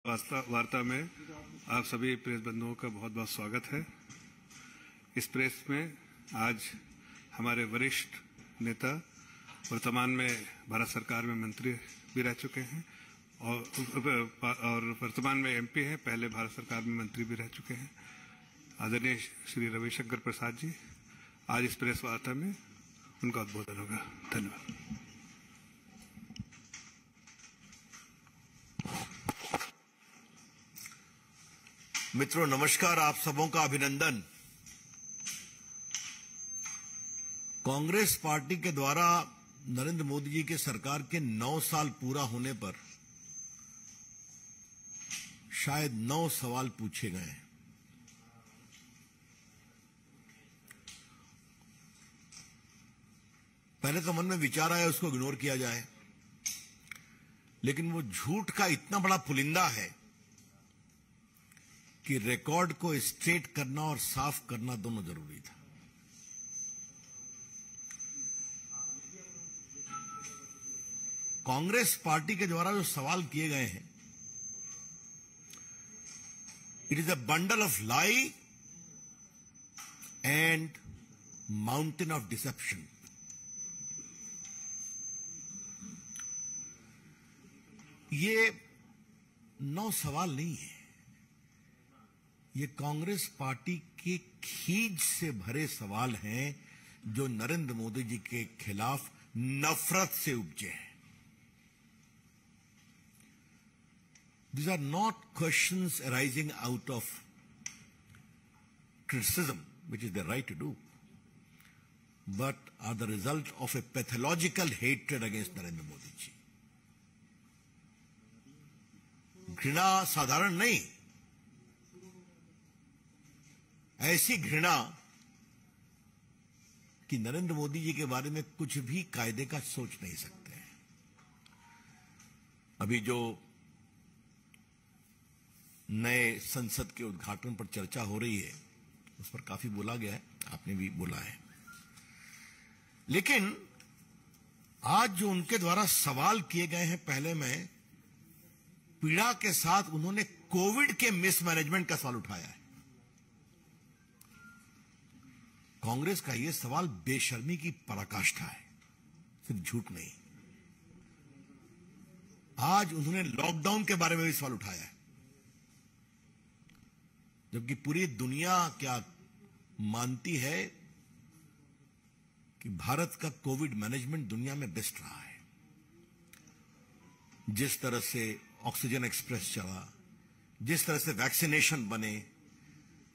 वार्ता में आप सभी प्रेस बंधुओं का बहुत बहुत स्वागत है। इस प्रेस में आज हमारे वरिष्ठ नेता वर्तमान में भारत सरकार में मंत्री भी रह चुके हैं और वर्तमान में एमपी हैं, पहले भारत सरकार में मंत्री भी रह चुके हैं, आदरणीय श्री रविशंकर प्रसाद जी आज इस प्रेस वार्ता में उनका उद्बोधन होगा। धन्यवाद। मित्रों नमस्कार, आप सबों का अभिनंदन। कांग्रेस पार्टी के द्वारा नरेंद्र मोदी जी के सरकार के 9 साल पूरा होने पर शायद 9 सवाल पूछे गए हैं। पहले तो मन में विचार आया उसको इग्नोर किया जाए, लेकिन वो झूठ का इतना बड़ा पुलिंदा है कि रिकॉर्ड को स्ट्रेट करना और साफ करना दोनों जरूरी था। कांग्रेस पार्टी के द्वारा जो सवाल किए गए हैं, it is a bundle of lie and mountain of deception. ये 9 सवाल नहीं है, ये कांग्रेस पार्टी के खींच से भरे सवाल हैं जो नरेंद्र मोदी जी के खिलाफ नफरत से उपजे हैं। These are not questions arising out of criticism, which is their right to do, but are the result of a pathological hatred against Narendra Modi ji. घृणा साधारण नहीं, ऐसी घृणा कि नरेंद्र मोदी जी के बारे में कुछ भी कायदे का सोच नहीं सकते हैं। अभी जो नए संसद के उद्घाटन पर चर्चा हो रही है उस पर काफी बोला गया है, आपने भी बोला है, लेकिन आज जो उनके द्वारा सवाल किए गए हैं, पहले मैं पीड़ा के साथ उन्होंने कोविड के मिसमैनेजमेंट का सवाल उठाया है। कांग्रेस का यह सवाल बेशर्मी की पराकाष्ठा है, सिर्फ झूठ नहीं। आज उन्होंने लॉकडाउन के बारे में भी सवाल उठाया है, जबकि पूरी दुनिया क्या मानती है कि भारत का कोविड मैनेजमेंट दुनिया में बेस्ट रहा है। जिस तरह से ऑक्सीजन एक्सप्रेस चला, जिस तरह से वैक्सीनेशन बने,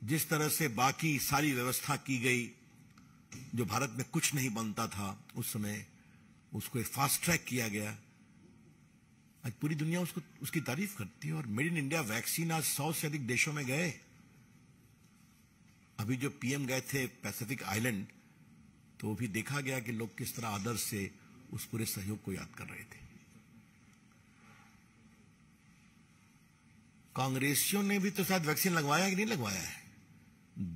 जिस तरह से बाकी सारी व्यवस्था की गई, जो भारत में कुछ नहीं बनता था उस समय, उसको एक फास्ट ट्रैक किया गया। आज पूरी दुनिया उसकी तारीफ करती है और मेड इन इंडिया वैक्सीन आज 100 से अधिक देशों में गए। अभी जो पीएम गए थे पैसिफिक आइलैंड, तो वो भी देखा गया कि लोग किस तरह आदर से उस पूरे सहयोग को याद कर रहे थे। कांग्रेसियों ने भी तो शायद वैक्सीन लगवाया कि नहीं लगवाया है।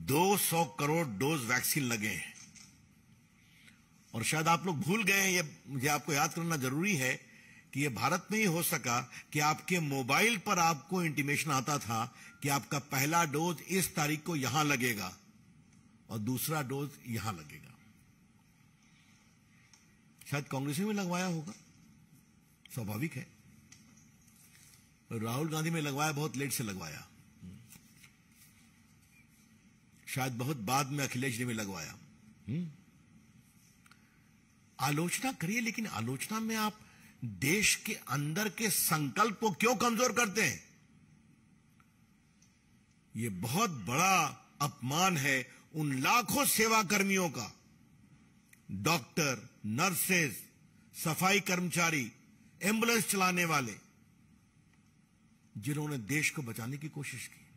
200 करोड़ डोज वैक्सीन लगे हैं। और शायद आप लोग भूल गए हैं, ये मुझे आपको याद करना जरूरी है कि ये भारत में ही हो सका कि आपके मोबाइल पर आपको इंटीमेशन आता था कि आपका पहला डोज इस तारीख को यहां लगेगा और दूसरा डोज यहां लगेगा। शायद कांग्रेस में लगवाया होगा, स्वाभाविक है। राहुल गांधी में लगवाया, बहुत लेट से लगवाया। शायद बहुत बाद में अखिलेश जी में लगवाया। आलोचना करिए, लेकिन आलोचना में आप देश के अंदर के संकल्प को क्यों कमजोर करते हैं? यह बहुत बड़ा अपमान है उन लाखों सेवा कर्मियों का, डॉक्टर, नर्सेज, सफाई कर्मचारी, एम्बुलेंस चलाने वाले, जिन्होंने देश को बचाने की कोशिश की।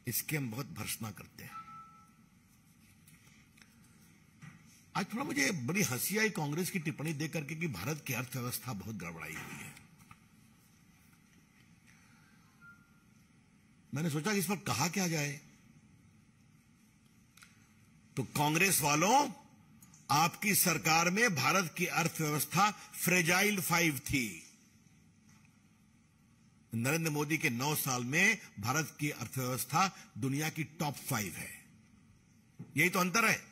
इसके हम बहुत भर्त्सना करते हैं। आज थोड़ा मुझे बड़ी हंसी आई कांग्रेस की टिप्पणी देख करके कि भारत की अर्थव्यवस्था बहुत गड़बड़ाई हुई है। मैंने सोचा कि इस पर कहा क्या जाए, तो कांग्रेस वालों, आपकी सरकार में भारत की अर्थव्यवस्था फ्रेजाइल 5 थी। नरेंद्र मोदी के 9 साल में भारत की अर्थव्यवस्था दुनिया की टॉप 5 है। यही तो अंतर है।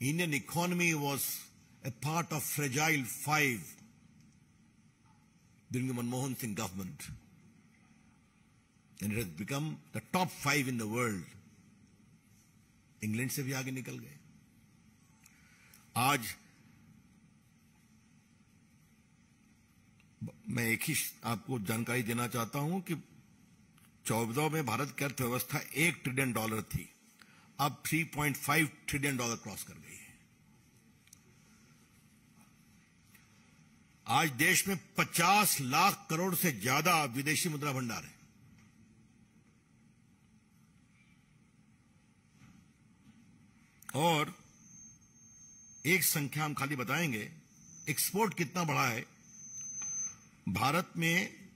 Indian economy was a part of fragile 5 during the Manmohan Singh government, and it has become the top 5 in the world. England से भी आगे निकल गए। आज मैं एक ही आपको जानकारी देना चाहता हूं कि 14 में भारत की अर्थव्यवस्था $1 ट्रिलियन थी, अब $3.5 ट्रिलियन क्रॉस कर गई है। आज देश में 50 लाख करोड़ से ज्यादा विदेशी मुद्रा भंडार है। और एक संख्या हम खाली बताएंगे, एक्सपोर्ट कितना बढ़ा है। भारत में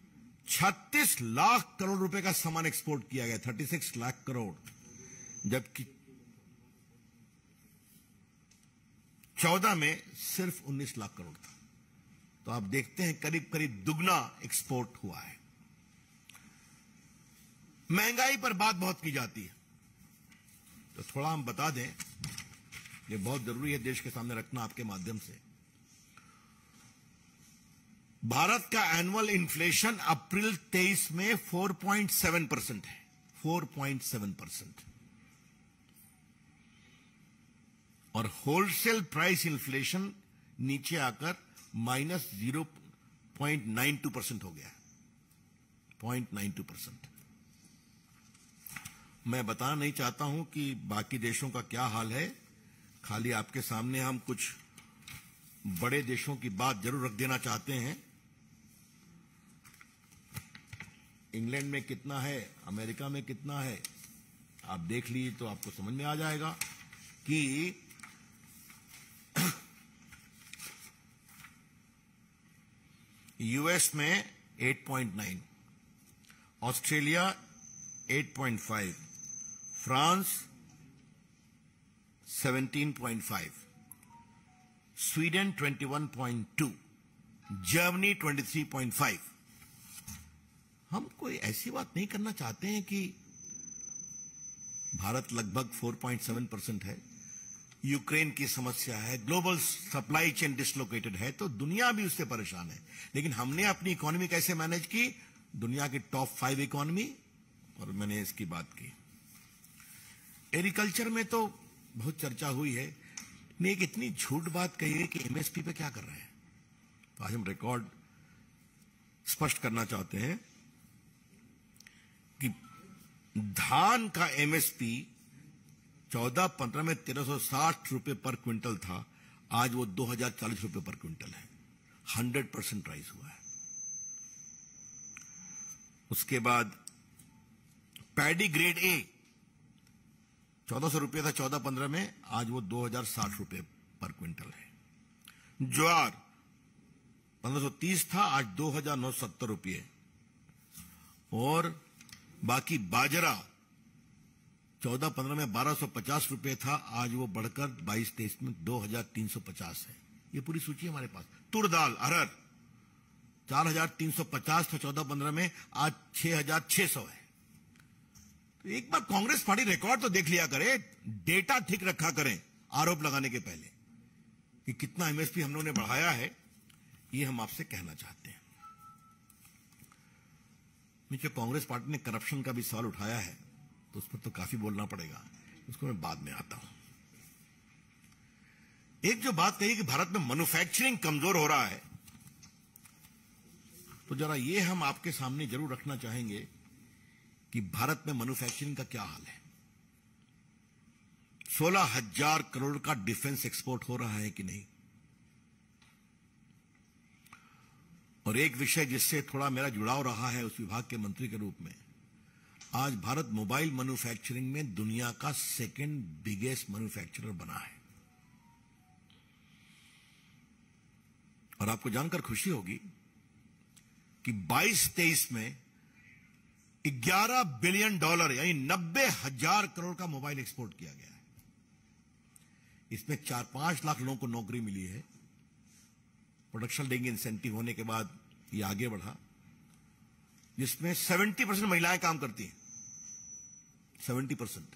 36 लाख करोड़ रुपए का सामान एक्सपोर्ट किया गया, 36 लाख करोड़, जबकि 14 में सिर्फ 19 लाख करोड़ था। तो आप देखते हैं करीब करीब दुगना एक्सपोर्ट हुआ है। महंगाई पर बात बहुत की जाती है, तो थोड़ा हम बता दें, ये बहुत जरूरी है देश के सामने रखना आपके माध्यम से। भारत का एनुअल इन्फ्लेशन अप्रैल 23 में 4.7% है, 4.7%। और होलसेल प्राइस इन्फ्लेशन नीचे आकर -0.92% हो गया, 0.92%। मैं बताना नहीं चाहता हूं कि बाकी देशों का क्या हाल है, खाली आपके सामने हम कुछ बड़े देशों की बात जरूर रख देना चाहते हैं। इंग्लैंड में कितना है, अमेरिका में कितना है, आप देख लीजिए तो आपको समझ में आ जाएगा कि यूएस में 8.9, ऑस्ट्रेलिया 8.5, फ्रांस 17.5, स्वीडन 21.2, जर्मनी 23.5। हम कोई ऐसी बात नहीं करना चाहते हैं कि भारत लगभग 4.7% है, यूक्रेन की समस्या है, ग्लोबल सप्लाई चेन डिसलोकेटेड है, तो दुनिया भी उससे परेशान है। लेकिन हमने अपनी इकोनॉमी कैसे मैनेज की, दुनिया की टॉप 5 इकोनॉमी, और मैंने इसकी बात की। एग्रीकल्चर में तो बहुत चर्चा हुई है, ने एक इतनी झूठ बात कही है कि एमएसपी पे क्या कर रहे हैं। तो आज हम रिकॉर्ड स्पष्ट करना चाहते हैं कि धान का एमएसपी 14-15 में 1360 रुपए पर क्विंटल था, आज वो 2040 रुपए पर क्विंटल है, 100% राइज हुआ है। उसके बाद पैडी ग्रेड ए 1400 रुपए था 14-15 में, आज वो 2060 रुपए पर क्विंटल है। ज्वार 1530 था, आज 2970 रुपये। और बाकी बाजरा 14-15 में 1250 रुपए था, आज वो बढ़कर 22-23 में 2350 है। ये पूरी सूची है हमारे पास। तुर दाल अरहर 4350 था 14-15 में, आज 6600 है। तो एक बार कांग्रेस पार्टी रिकॉर्ड तो देख लिया करे, डेटा ठीक रखा करें आरोप लगाने के पहले कि कितना एमएसपी हम लोगों ने बढ़ाया है, ये हम आपसे कहना चाहते हैं। नीचे कांग्रेस पार्टी ने करप्शन का भी सवाल उठाया है, तो उस पर तो काफी बोलना पड़ेगा, उसको मैं बाद में आता हूं। एक जो बात कही कि भारत में मैन्युफैक्चरिंग कमजोर हो रहा है, तो जरा ये हम आपके सामने जरूर रखना चाहेंगे कि भारत में मैन्युफैक्चरिंग का क्या हाल है। 16,000 करोड़ का डिफेंस एक्सपोर्ट हो रहा है कि नहीं। और एक विषय जिससे थोड़ा मेरा जुड़ाव रहा है उस विभाग के मंत्री के रूप में, आज भारत मोबाइल मैन्युफैक्चरिंग में दुनिया का 2nd बिगेस्ट मैन्युफैक्चरर बना है। और आपको जानकर खुशी होगी कि 22-23 में $11 बिलियन यानी 90,000 करोड़ का मोबाइल एक्सपोर्ट किया गया है। इसमें 4-5 लाख लोगों को नौकरी मिली है। प्रोडक्शन लिंक इंसेंटिव होने के बाद ये आगे बढ़ा, जिसमें 70% महिलाएं काम करती हैं। 70%।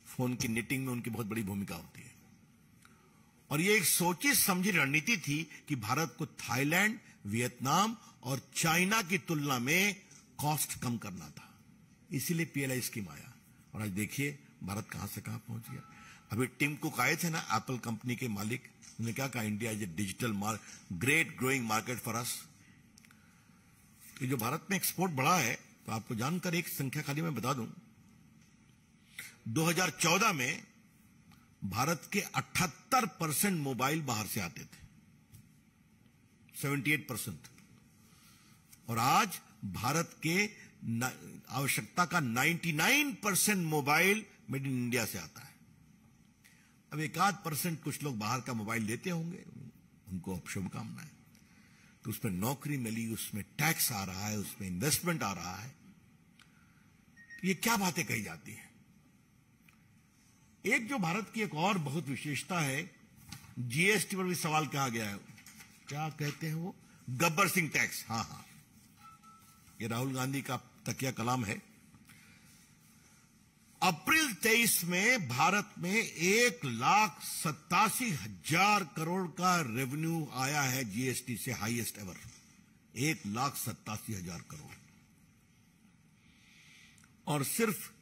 फोन की निटिंग में उनकी बहुत बड़ी भूमिका होती है। और ये एक सोची समझी रणनीति थी कि भारत को थाईलैंड, वियतनाम और चाइना की तुलना में कॉस्ट कम करना था। इसीलिए पीएलआई स्कीम आया। और आज देखिए भारत कहां से कहां पहुंच गया। अभी टिम कुक आए थे ना, एप्पल कंपनी के मालिक, उन्होंने क्या कहा, India is a digital great growing market for us. तो जो भारत में एक्सपोर्ट बढ़ा है, तो आपको जानकर एक संख्या खाली मैं बता दूं, 2014 में भारत के 78% मोबाइल बाहर से आते थे, 78%। और आज भारत के आवश्यकता का 99% मोबाइल मेड इन इंडिया से आता है। अब 1-8% कुछ लोग बाहर का मोबाइल लेते होंगे, उनको अब शुभकामनाएं। तो उसमें नौकरी मिली, उसमें टैक्स आ रहा है, उसमें इन्वेस्टमेंट आ रहा है। ये क्या बातें कही जाती हैं। एक जो भारत की एक और बहुत विशेषता है, जीएसटी पर भी सवाल कहा गया है, क्या कहते हैं वो, गब्बर सिंह टैक्स। हाँ हाँ, ये राहुल गांधी का तकिया कलाम है। अप्रैल 23 में भारत में 1,87,000 करोड़ का रेवेन्यू आया है जीएसटी से, हाईएस्ट एवर, 1,87,000 करोड़। और सिर्फ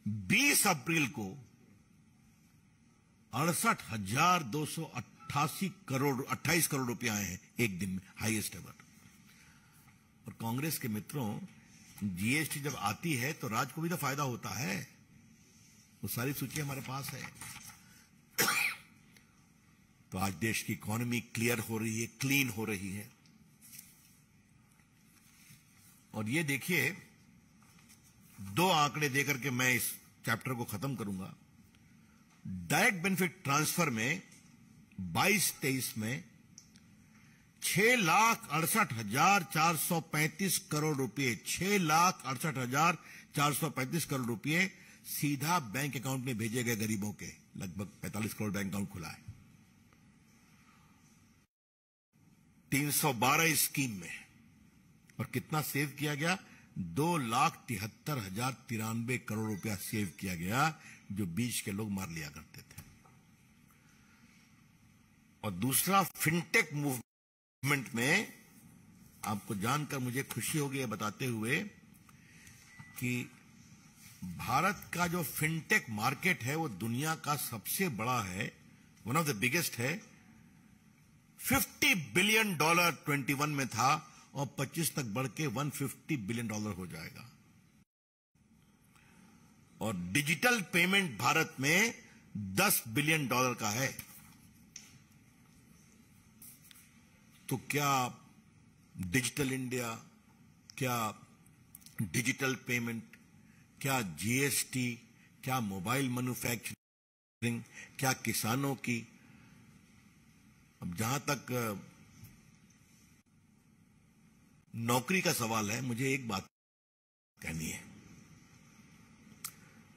20 अप्रैल को 68,288 करोड़ 28 करोड़ रुपए आए हैं एक दिन में, हाईएस्ट एवर। और कांग्रेस के मित्रों, जीएसटी जब आती है तो राज्य को भी तो फायदा होता है। वो सारी सूची हमारे पास है। तो आज देश की इकोनॉमी क्लियर हो रही है, क्लीन हो रही है। और ये देखिए, 2 आंकड़े देकर के मैं इस चैप्टर को खत्म करूंगा। डायरेक्ट बेनिफिट ट्रांसफर में 22-23 में 6,68,435 करोड़ रुपए, 6,68,435 करोड़ रुपए सीधा बैंक अकाउंट में भेजे गए गरीबों के। लगभग 45 करोड़ बैंक अकाउंट खुला है 312 स्कीम में। और कितना सेव किया गया, 2,73,093 करोड़ रुपया सेव किया गया, जो बीच के लोग मार लिया करते थे। और दूसरा, फिनटेक मूवमेंट में आपको जानकर मुझे खुशी होगी बताते हुए कि भारत का जो फिनटेक मार्केट है वो दुनिया का सबसे बड़ा है, वन ऑफ द बिगेस्ट है। $50 बिलियन 21 में था और 25 तक बढ़ के $150 बिलियन हो जाएगा। और डिजिटल पेमेंट भारत में $10 बिलियन का है। तो क्या डिजिटल इंडिया, क्या डिजिटल पेमेंट, क्या जीएसटी, क्या मोबाइल मैन्युफैक्चरिंग, क्या किसानों की, अब जहां तक नौकरी का सवाल है, मुझे एक बात कहनी है।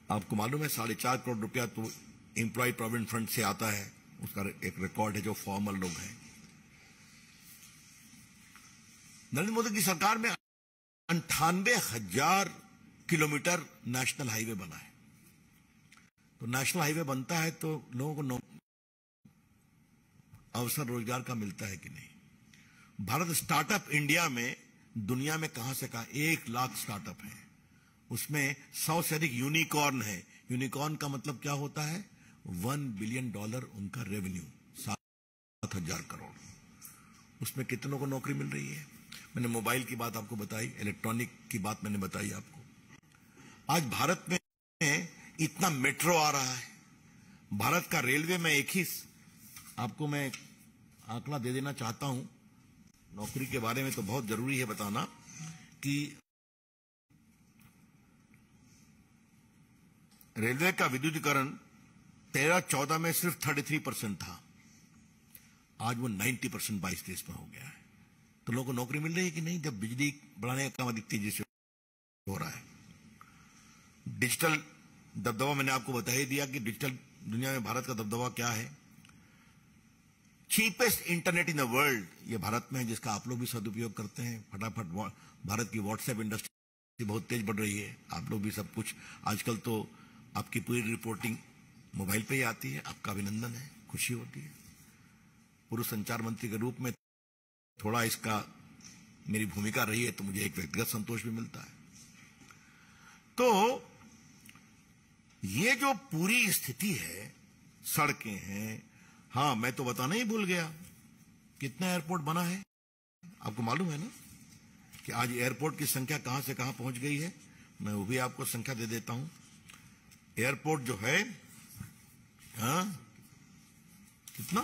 आपको मालूम है 4.5 करोड़ रुपया तो एम्प्लॉय प्रोविडेंट फंड से आता है, उसका एक रिकॉर्ड है जो फॉर्मल लोग हैं। नरेंद्र मोदी की सरकार में 98,000 किलोमीटर नेशनल हाईवे बना है। तो नेशनल हाईवे बनता है तो लोगों को अवसर रोजगार का मिलता है कि नहीं। भारत स्टार्टअप इंडिया में दुनिया में कहां से कहां 1 लाख स्टार्टअप है, उसमें 100 से अधिक यूनिकॉर्न है। यूनिकॉर्न का मतलब क्या होता है, $1 बिलियन उनका रेवेन्यू, 7,000 करोड़। उसमें कितनों को नौकरी मिल रही है। मैंने मोबाइल की बात आपको बताई, इलेक्ट्रॉनिक की बात मैंने बताई आपको। आज भारत में इतना मेट्रो आ रहा है, भारत का रेलवे में एक ही, आपको मैं आंकड़ा दे देना चाहता हूं, नौकरी के बारे में तो बहुत जरूरी है बताना, कि रेलवे का विद्युतीकरण 13-14 में सिर्फ 33% था, आज वो 90% 22-23 पर हो गया है। तो लोगों को नौकरी मिल रही है कि नहीं, जब बिजली बढ़ाने का काम अधिक तेजी से हो रहा है। डिजिटल दबदबा मैंने आपको बता ही दिया कि डिजिटल दुनिया में भारत का दबदबा क्या है। Cheapest internet in the world ये भारत में है, जिसका आप लोग भी सदुपयोग करते हैं। फटाफट भारत की व्हाट्सएप इंडस्ट्री बहुत तेज बढ़ रही है। आप लोग भी सब कुछ, आजकल तो आपकी पूरी रिपोर्टिंग मोबाइल पे ही आती है। आपका अभिनंदन है, खुशी होती है। पूर्व संचार मंत्री के रूप में थोड़ा इसका मेरी भूमिका रही है, तो मुझे एक व्यक्तिगत संतोष भी मिलता है। तो ये जो पूरी स्थिति है, सड़कें हैं, हाँ मैं तो बताना ही भूल गया, कितना एयरपोर्ट बना है आपको मालूम है ना, कि आज एयरपोर्ट की संख्या कहां से कहां पहुंच गई है। मैं वो भी आपको संख्या दे देता हूं। एयरपोर्ट जो है, हाँ कितना,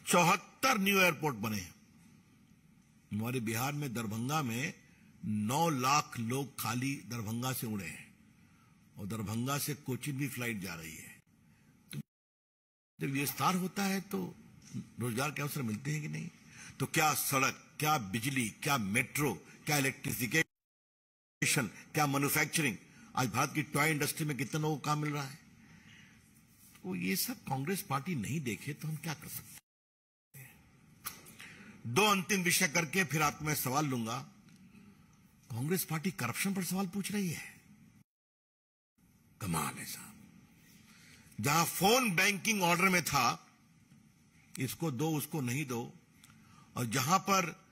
74 न्यू एयरपोर्ट बने हैं। हमारे बिहार में दरभंगा में 9 लाख लोग खाली दरभंगा से उड़े हैं, और दरभंगा से कोचिन भी फ्लाइट जा रही है। तो जब विस्तार होता है तो रोजगार के अवसर मिलते हैं कि नहीं। तो क्या सड़क, क्या बिजली, क्या मेट्रो, क्या इलेक्ट्रिफिकेशन, क्या मैन्युफैक्चरिंग, आज भारत की टॉय इंडस्ट्री में कितने लोगों को काम मिल रहा है। तो ये सब कांग्रेस पार्टी नहीं देखे तो हम क्या कर सकते हैं। 2 अंतिम विषय करके फिर आपको मैं सवाल लूंगा। कांग्रेस पार्टी करप्शन पर सवाल पूछ रही है, कमाल है साहब। जहां फोन बैंकिंग ऑर्डर में था, इसको दो उसको नहीं दो, और जहां पर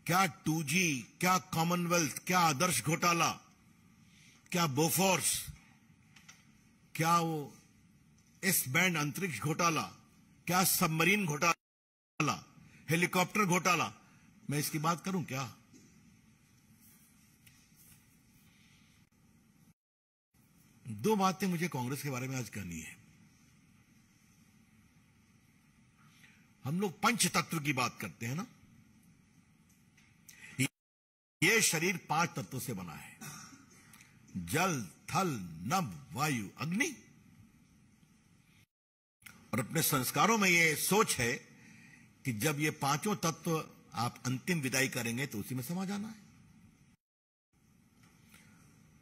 क्या 2G, क्या कॉमनवेल्थ, क्या आदर्श घोटाला, क्या बोफोर्स, क्या वो एस बैंड अंतरिक्ष घोटाला, क्या सबमरीन घोटाला, हेलीकॉप्टर घोटाला, मैं इसकी बात करूं क्या। दो बातें मुझे कांग्रेस के बारे में आज कहनी है। हम लोग पंच तत्व की बात करते हैं ना, ये शरीर 5 तत्वों से बना है, जल, थल, नभ, वायु, अग्नि। और अपने संस्कारों में ये सोच है कि जब ये 5 तत्व आप अंतिम विदाई करेंगे तो उसी में समा जाना है।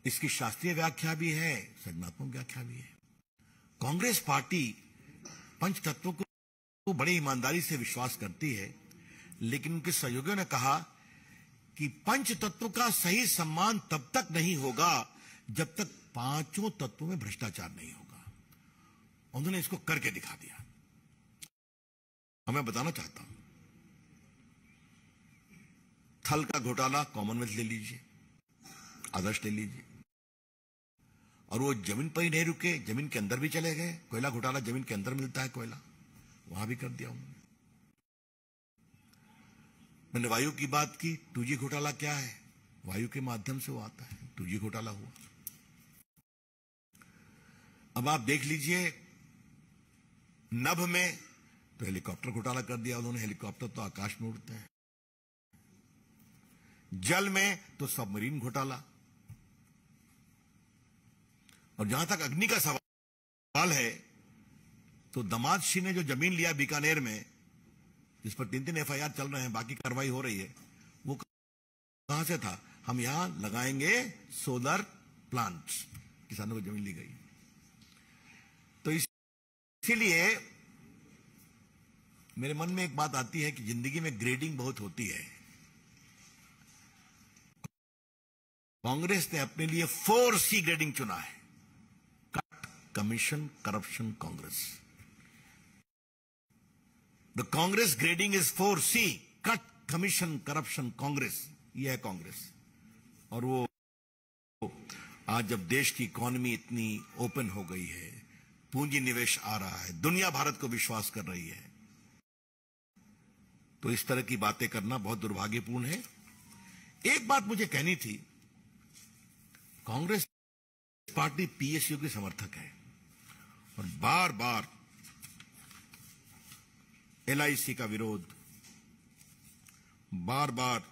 इसकी शास्त्रीय व्याख्या भी है, सृजनात्मक व्याख्या भी है। कांग्रेस पार्टी पंच तत्वों को बड़ी ईमानदारी से विश्वास करती है, लेकिन उनके सहयोगियों ने कहा कि पंच तत्व का सही सम्मान तब तक नहीं होगा जब तक 5 तत्वों में भ्रष्टाचार नहीं होगा। उन्होंने इसको करके दिखा दिया। मैं बताना चाहता हूं, थल का घोटाला कॉमनवेल्थ ले लीजिए, आदर्श ले लीजिए, और वो जमीन पर ही नहीं रुके, जमीन के अंदर भी चले गए। कोयला घोटाला जमीन के अंदर मिलता है कोयला, वहां भी कर दिया उन्होंने। मैंने वायु की बात की, 2G घोटाला क्या है, वायु के माध्यम से वो आता है, 2G घोटाला हुआ। अब आप देख लीजिए, नभ में तो हेलीकॉप्टर घोटाला कर दिया उन्होंने, हेलीकॉप्टर तो आकाश में उड़ते हैं। जल में तो सबमरीन घोटाला। और जहां तक अग्नि का सवाल है, तो दामाद सिंह ने जो जमीन लिया बीकानेर में, जिस पर 3 FIR चल रहे हैं, बाकी कार्रवाई हो रही है, वो कहां से था। हम यहां लगाएंगे सोलर प्लांट्स, किसानों को जमीन ली गई। तो इसीलिए मेरे मन में एक बात आती है कि जिंदगी में ग्रेडिंग बहुत होती है। कांग्रेस ने अपने लिए 4C ग्रेडिंग चुना है, cut, commission, corruption, Congress. The Congress grading is 4C, cut, commission, corruption, Congress. यह है कांग्रेस। और वो आज जब देश की इकोनॉमी इतनी ओपन हो गई है, पूंजी निवेश आ रहा है, दुनिया भारत को विश्वास कर रही है, तो इस तरह की बातें करना बहुत दुर्भाग्यपूर्ण है। एक बात मुझे कहनी थी, कांग्रेस पार्टी PSU की समर्थक है, और बार बार LIC का विरोध, बार बार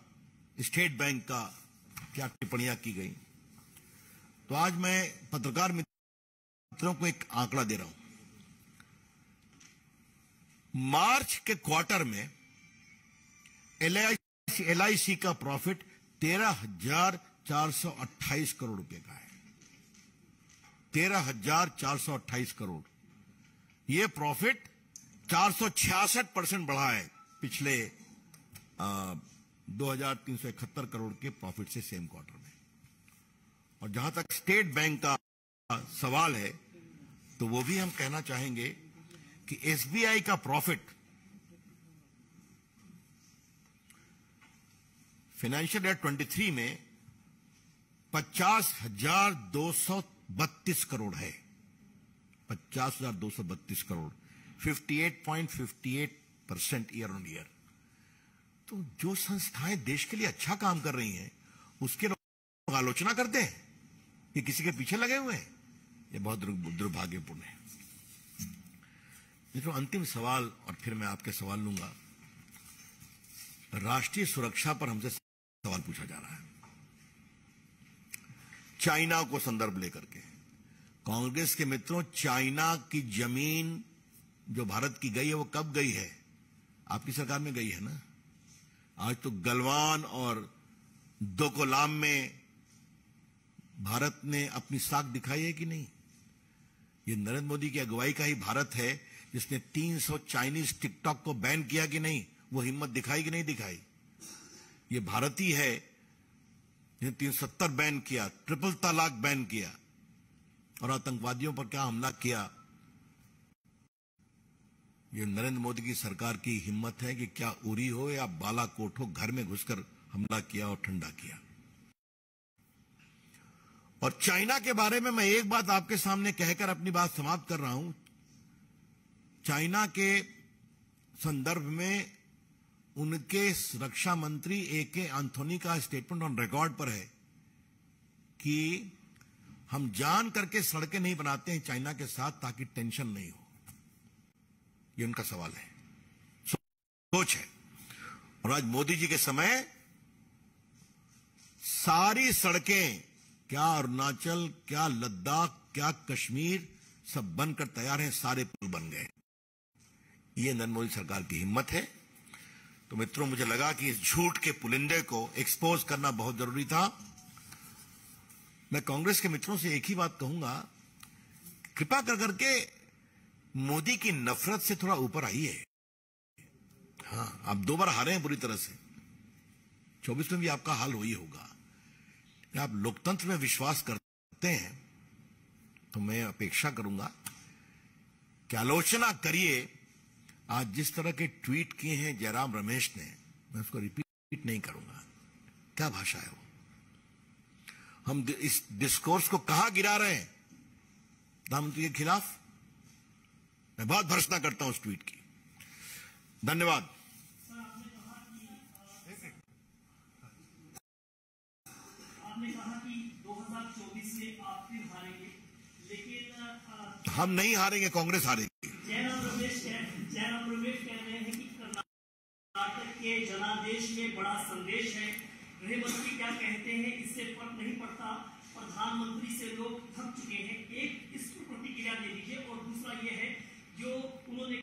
स्टेट बैंक का क्या टिप्पणियां की गई। तो आज मैं पत्रकार मित्रों को एक आंकड़ा दे रहा हूं। मार्च के क्वार्टर में LIC का प्रॉफिट 13,428 करोड़ रुपए का है। 13,428 करोड़। ये प्रॉफिट 466% बढ़ा है पिछले 2371 करोड़ के प्रॉफिट से सेम क्वार्टर में। और जहां तक स्टेट बैंक का सवाल है, तो वो भी हम कहना चाहेंगे कि एसबीआई का प्रॉफिट फाइनेंशियल ईयर 23 में 50,232 करोड़ है। 50,232 करोड़, 58.58% ईयर ऑन ईयर। तो जो संस्थाएं देश के लिए अच्छा काम कर रही हैं, उसके लोग आलोचना करते हैं कि किसी के पीछे लगे हुए हैं। ये बहुत दुर्भाग्यपूर्ण है। मित्रों, अंतिम सवाल, और फिर मैं आपके सवाल लूंगा। राष्ट्रीय सुरक्षा पर हमसे सवाल पूछा जा रहा है, चाइना को संदर्भ लेकर के। कांग्रेस के मित्रों, चाइना की जमीन जो भारत की गई है, वो कब गई है? आपकी सरकार में गई है ना। आज तो गलवान और डोकलाम में भारत ने अपनी साख दिखाई है कि नहीं? ये नरेंद्र मोदी की अगुवाई का ही भारत है जिसने 300 चाइनीज टिकटॉक को बैन किया कि नहीं? वो हिम्मत दिखाई कि नहीं दिखाई? ये भारत ही है जिसने 370 बैन किया, ट्रिपल तलाक बैन किया, और आतंकवादियों पर क्या हमला किया। ये नरेंद्र मोदी की सरकार की हिम्मत है कि क्या उरी हो या बालाकोट हो, घर में घुसकर हमला किया और ठंडा किया। और चाइना के बारे में मैं एक बात आपके सामने कहकर अपनी बात समाप्त कर रहा हूं। चाइना के संदर्भ में उनके रक्षा मंत्री एके एंथोनी का स्टेटमेंट ऑन रिकॉर्ड पर है कि हम जान करके सड़कें नहीं बनाते हैं चाइना के साथ ताकि टेंशन नहीं हो। ये उनका सवाल है, सोच है। और आज मोदी जी के समय सारी सड़कें, क्या अरुणाचल, क्या लद्दाख, क्या कश्मीर, सब बनकर तैयार हैं, सारे पुल बन गए। ये नरेंद्र मोदी सरकार की हिम्मत है। तो मित्रों, मुझे लगा कि इस झूठ के पुलिंदे को एक्सपोज करना बहुत जरूरी था। मैं कांग्रेस के मित्रों से एक ही बात कहूंगा, कृपा कर करके मोदी की नफरत से थोड़ा ऊपर आइए। हाँ, आप 2 बार हारे हैं बुरी तरह से, 24 में भी आपका हाल वही होगा। आप लोकतंत्र में विश्वास करते हैं तो मैं अपेक्षा करूंगा कि आलोचना करिए। आज जिस तरह के ट्वीट किए हैं जयराम रमेश ने, मैं उसको रिपीट नहीं करूंगा। क्या भाषा है वो? हम इस डिस्कोर्स को कहां गिरा रहे हैं? प्रधानमंत्री के खिलाफ। मैं बहुत भर्त्सना करता हूं उस ट्वीट की। धन्यवाद। आपने कहा कि 2024 में आप फिर हारेंगे, लेकिन हम नहीं हारेंगे, कांग्रेस हारेगी। जयराम रमेश कह रहे हैं कि कर्नाटक के जनादेश में बड़ा संदेश है। गृहमंत्री क्या कहते हैं, इससे फर्क नहीं पड़ता। प्रधानमंत्री से लोग थक चुके हैं। एक इस पर प्रतिक्रिया दे दीजिए। और दूसरा ये है जो उन्होंने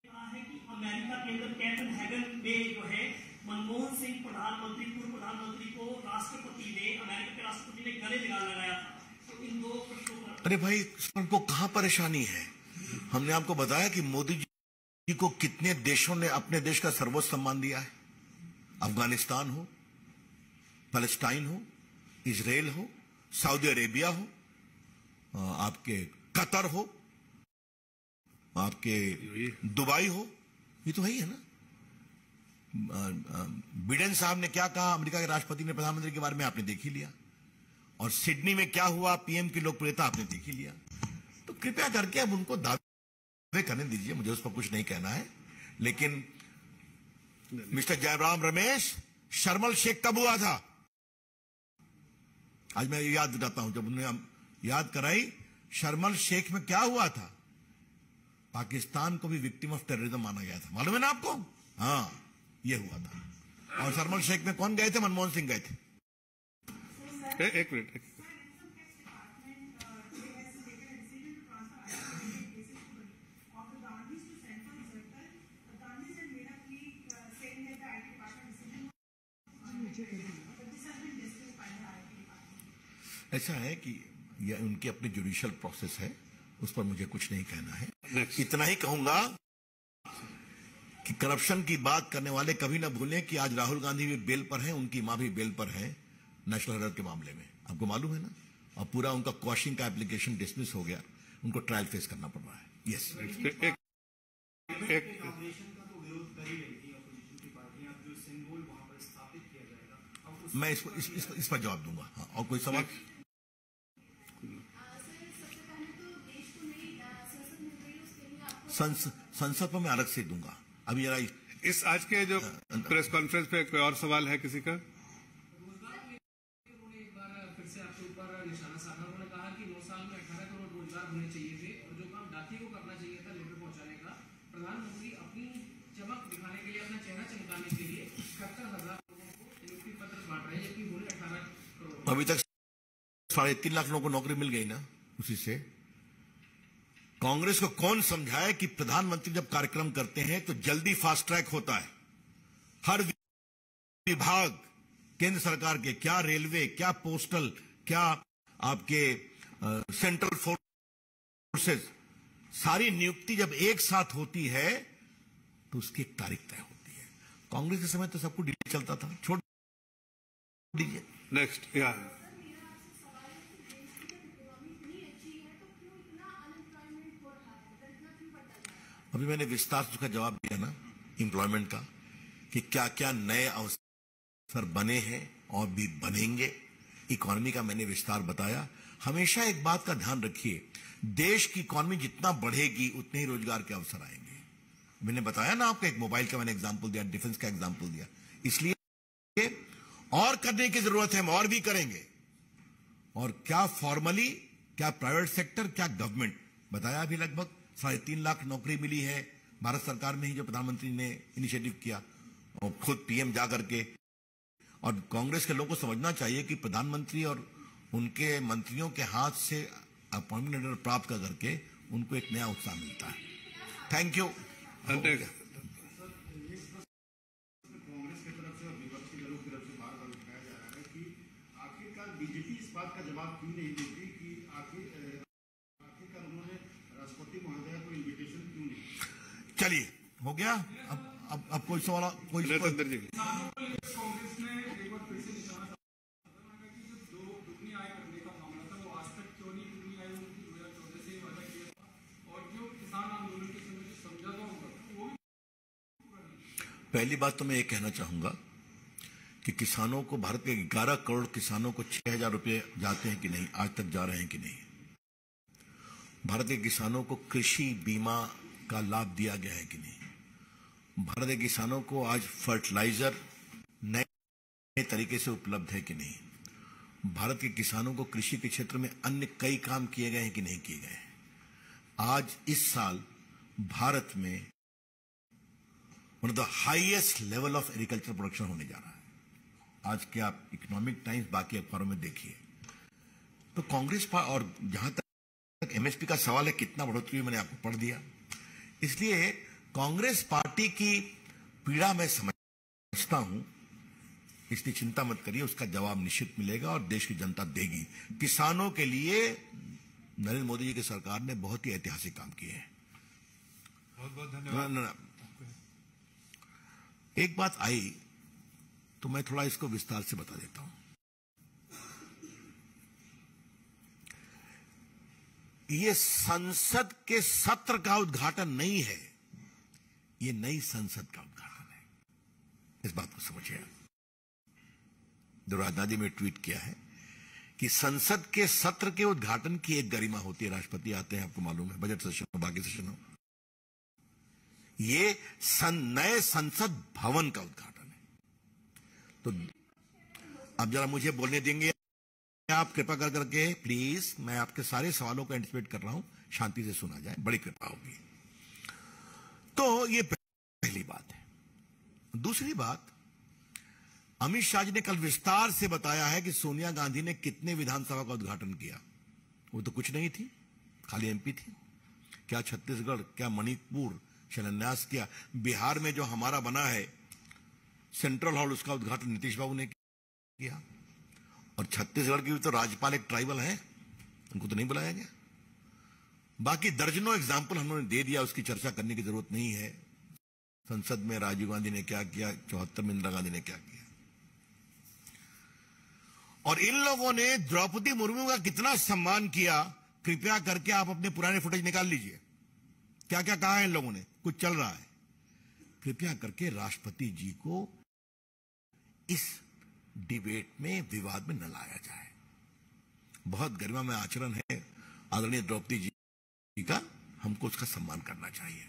कहा है कि अमेरिका के अंदर कोपेनहेगन में जो है मनमोहन सिंह पूर्व प्रधानमंत्री को राष्ट्रपति ने, अमेरिका के राष्ट्रपति ने गले लगाया था। तो इन 2 प्रश्नों पर, अरे भाई, उनको कहां परेशानी है? हमने आपको बताया कि मोदी जी को कितने देशों ने अपने देश का सर्वोच्च सम्मान दिया है। अफगानिस्तान हो, पैलेस्टाइन हो, इजराइल हो, सऊदी अरेबिया हो, आपके कतर हो, आपके दुबई हो, ये तो है ना। बिडेन साहब ने क्या कहा अमेरिका के राष्ट्रपति ने प्रधानमंत्री के बारे में, आपने देख ही लिया। और सिडनी में क्या हुआ, पीएम की लोकप्रियता आपने देख ही लिया। तो कृपया करके अब उनको दावे करने दीजिए, मुझे उस पर कुछ नहीं कहना है। लेकिन मिस्टर जयराम रमेश, शर्मल शेख कब हुआ था? आज मैं याद दिलाता हूं, जब उन्होंने याद कराई, शर्मल शेख में क्या हुआ था? पाकिस्तान को भी विक्टिम ऑफ टेररिज्म माना गया था, मालूम है ना आपको? हाँ, ये हुआ था। और शर्मल शेख में कौन गए थे? मनमोहन सिंह गए थे। एक मिनट। ऐसा है कि यह उनकी अपनी जुडिशियल प्रोसेस है, उस पर मुझे कुछ नहीं कहना है। Next. इतना ही कहूंगा कि करप्शन की बात करने वाले कभी ना भूलें कि आज राहुल गांधी भी बेल पर हैं, उनकी मां भी बेल पर है नेशनल हेराल्ड के मामले में, आपको मालूम है ना। और पूरा उनका क्वॉशिंग का एप्लीकेशन डिसमिस हो गया, उनको ट्रायल फेस करना पड़ रहा है। यस, एक मैं इस पर जवाब दूंगा। हाँ, और कोई सवाल? संसद पर मैं अलग से दूंगा। अभी जरा इस आज के जो प्रेस कॉन्फ्रेंस पे कोई और सवाल है किसी का? फिर से आपके ऊपर निशाना साधा। उन्होंने कहा कि 9 साल में 18 करोड़ रोजगार होने चाहिए थे और जो काम डाकिए को करना चाहिए था लेटर पहुंचाने का, प्रधानमंत्री अपनी चमक दिखाने के लिए, अपना चेहरा चमकाने के लिए 71,000 लोगों को नियुक्ति पत्र बांट रहे हैं, जबकि उन्होंने 18 करोड़। अभी तक 3.5 लाख लोगों को नौकरी मिल गई ना उसी से। कांग्रेस को कौन समझाए कि प्रधानमंत्री जब कार्यक्रम करते हैं तो जल्दी फास्ट ट्रैक होता है। हर विभाग केंद्र सरकार के, क्या रेलवे, क्या पोस्टल, क्या आपके सेंट्रल फोर्सेस, सारी नियुक्ति जब एक साथ होती है तो उसकी एक तारीख तय होती है। कांग्रेस के समय तो सब कुछ डिले चलता था, छोड़ दीजिए। नेक्स्ट, या अभी मैंने विस्तार से उसका जवाब दिया ना, एम्प्लॉयमेंट का, कि क्या क्या नए अवसर बने हैं और भी बनेंगे। इकोनॉमी का मैंने विस्तार बताया। हमेशा एक बात का ध्यान रखिए, देश की इकोनॉमी जितना बढ़ेगी उतने ही रोजगार के अवसर आएंगे। मैंने बताया ना आपको, एक मोबाइल का मैंने एग्जांपल दिया, डिफेंस का एग्जांपल दिया। इसलिए और करने की जरूरत है, हम और भी करेंगे। और क्या फॉर्मली, क्या प्राइवेट सेक्टर, क्या गवर्नमेंट, बताया अभी लगभग 3.5 लाख नौकरी मिली है भारत सरकार में ही, जो प्रधानमंत्री ने इनिशिएटिव किया और खुद पीएम जा करके। और कांग्रेस के लोगों को समझना चाहिए कि प्रधानमंत्री और उनके मंत्रियों के हाथ से अपॉइंटमेंट लेटर प्राप्त कर करके उनको एक नया उत्साह मिलता है। Thank you. कांग्रेस की तरफ से और विपक्षी दलों की तरफ से बार बार उठाया जा रहा है कि आखिरकार बीजेपी इस बात का जवाब क्यों नहीं देती कि आखिरकार उन्होंने राष्ट्रपति महोदय को इन्विटेशन क्यों नहीं। चलिए, हो गया। अब कोई सवाल? कोई कांग्रेस ने एक बार फिर से निशाना साधा कि जो दुगनी आय करने का मामला था वो आज तक क्यों नहीं दुगनी आय उनकी 2014 से वादा किया था, और जो किसान आंदोलन के समय जो समझौता होगा वो। पहली बात तो मैं ये कहना चाहूंगा कि किसानों को, भारत के 11 करोड़ किसानों को 6,000 रुपये जाते हैं कि नहीं, आज तक जा रहे हैं कि नहीं। भारत के किसानों को कृषि बीमा का लाभ दिया गया है कि नहीं। भारत के किसानों को आज फर्टिलाइजर नए तरीके से उपलब्ध है कि नहीं। भारत के किसानों को कृषि के क्षेत्र में अन्य कई काम किए गए हैं कि नहीं किए गए हैं। आज इस साल भारत में one of the highest level of agriculture production होने जा रहा है। आज के आप इकोनॉमिक टाइम्स, बाकी अखबारों में देखिए तो कांग्रेस और जहां तक एमएसपी का सवाल है, कितना बढ़ोतरी हुई, मैंने आपको पढ़ दिया। इसलिए कांग्रेस पार्टी की पीड़ा मैं समझता हूं, इसलिए चिंता मत करिए, उसका जवाब निश्चित मिलेगा और देश की जनता देगी। किसानों के लिए नरेंद्र मोदी जी की सरकार ने बहुत ही ऐतिहासिक काम किए हैं। बहुत बहुत धन्यवाद। एक बात आई तो मैं थोड़ा इसको विस्तार से बता देता हूं। ये संसद के सत्र का उद्घाटन नहीं है, ये नई संसद का उद्घाटन है। इस बात को समझिए। जो राजनाथ जी ने ट्वीट किया है कि संसद के सत्र के उद्घाटन की एक गरिमा होती है, राष्ट्रपति आते हैं, आपको मालूम है, बजट सेशन हो, बाकी सेशन हो। ये नए संसद भवन का उद्घाटन है। तो अब जरा मुझे बोलने देंगे आप, कृपा कर करके प्लीज। मैं आपके सारे सवालों को एंटिसिपेट कर रहा हूं, शांति से सुना जाए, बड़ी कृपा होगी। तो ये पहली बात है। दूसरी बात, अमित शाह जी ने कल विस्तार से बताया है कि सोनिया गांधी ने कितने विधानसभा का उद्घाटन किया। वो तो कुछ नहीं थी, खाली एमपी थी। क्या छत्तीसगढ़, क्या मणिपुर शिलान्यास किया। बिहार में जो हमारा बना है सेंट्रल हॉल, उसका उद्घाटन नीतीश बाबू ने किया। और छत्तीसगढ़ की भी तो राज्यपाल एक ट्राइबल है, उनको तो नहीं बुलाया गया। बाकी दर्जनों एग्जाम्पल हमने दे दिया, उसकी चर्चा करने की जरूरत नहीं है। संसद में राजीव गांधी ने क्या किया, 74 में इंदिरा गांधी ने क्या किया, और इन लोगों ने द्रौपदी मुर्मू का कितना सम्मान किया। कृपया करके आप अपने पुराने फुटेज निकाल लीजिए, क्या क्या कहा है इन लोगों ने, कुछ चल रहा है। कृपया करके राष्ट्रपति जी को इस डिबेट में, विवाद में न लाया जाए। बहुत गरिमा में आचरण है आदरणीय द्रौपदी जी का, हमको उसका सम्मान करना चाहिए।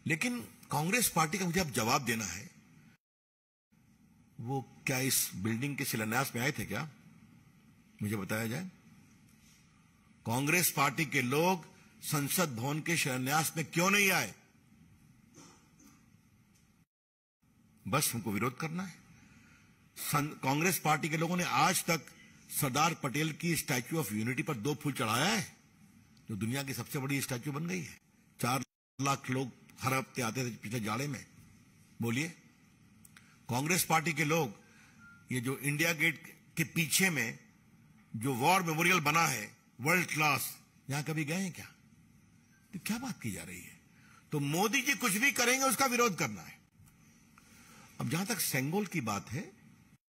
लेकिन कांग्रेस पार्टी का मुझे अब जवाब देना है। वो क्या इस बिल्डिंग के शिलान्यास में आए थे क्या? मुझे बताया जाए। कांग्रेस पार्टी के लोग संसद भवन के शिलान्यास में क्यों नहीं आए? बस हमको विरोध करना है। कांग्रेस पार्टी के लोगों ने आज तक सरदार पटेल की स्टैच्यू ऑफ यूनिटी पर 2 फूल चढ़ाया है, जो दुनिया की सबसे बड़ी स्टैच्यू बन गई है। 4 लाख लोग हर हफ्ते आते थे पिछले जाड़े में। बोलिए, कांग्रेस पार्टी के लोग ये जो इंडिया गेट के पीछे में जो वॉर मेमोरियल बना है वर्ल्ड क्लास, यहां कभी गए हैं क्या? तो क्या बात की जा रही है? तो मोदी जी कुछ भी करेंगे उसका विरोध करना है। अब जहां तक सेंगोल की बात है,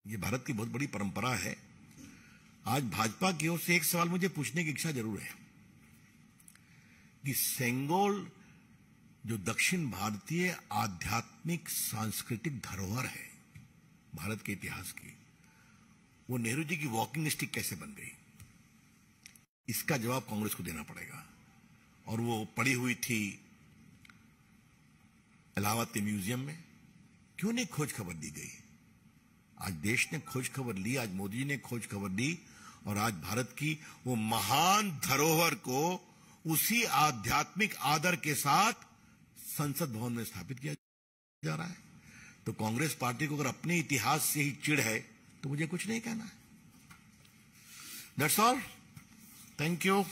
ये भारत की बहुत बड़ी परंपरा है। आज भाजपा की ओर से एक सवाल मुझे पूछने की इच्छा जरूर है कि सेंगोल जो दक्षिण भारतीय आध्यात्मिक सांस्कृतिक धरोहर है भारत के इतिहास की, वो नेहरू जी की वॉकिंग स्टिक कैसे बन गई? इसका जवाब कांग्रेस को देना पड़ेगा। और वो पड़ी हुई थी इलाहाबाद के म्यूजियम में, क्यों नहीं खोज खबर दी गई? आज देश ने खोज खबर ली, आज मोदी जी ने खोज खबर दी, और आज भारत की वो महान धरोहर को उसी आध्यात्मिक आदर के साथ संसद भवन में स्थापित किया जा रहा है। तो कांग्रेस पार्टी को अगर अपने इतिहास से ही चिढ़ है तो मुझे कुछ नहीं कहना है। That's all. Thank you.